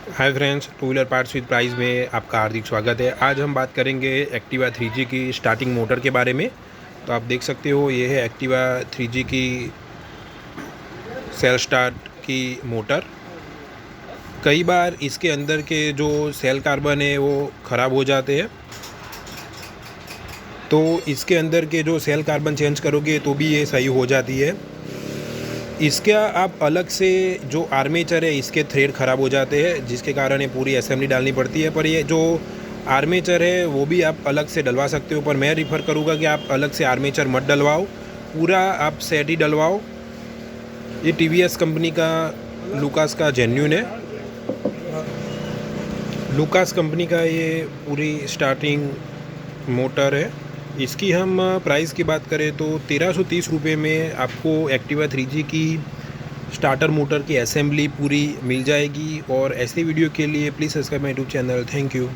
Hi friends, two wheeler parts with price में आपका हार्दिक स्वागत है। आज हम बात करेंगे एक्टिवा 3G की स्टार्टिंग मोटर के बारे में। तो आप देख सकते हो, ये है एक्टिवा 3G की सेल स्टार्ट की मोटर। कई बार इसके अंदर के जो सेल कार्बन है वो ख़राब हो जाते हैं, तो इसके अंदर के जो सेल कार्बन चेंज करोगे तो भी ये सही हो जाती है। इसका आप अलग से जो आर्मेचर है, इसके थ्रेड ख़राब हो जाते हैं, जिसके कारण ये पूरी असेंबली डालनी पड़ती है। पर ये जो आर्मेचर है वो भी आप अलग से डलवा सकते हो, पर मैं रिफ़र करूँगा कि आप अलग से आर्मेचर मत डलवाओ, पूरा आप सेट ही डलवाओ। ये TVS कंपनी का लुकास का जेन्यून है। लुकास कंपनी का ये पूरी स्टार्टिंग मोटर है। इसकी हम प्राइस की बात करें तो 1330 रुपये में आपको एक्टिवा 3G की स्टार्टर मोटर की असेंबली पूरी मिल जाएगी। और ऐसी वीडियो के लिए please subscribe my YouTube channel. Thank you.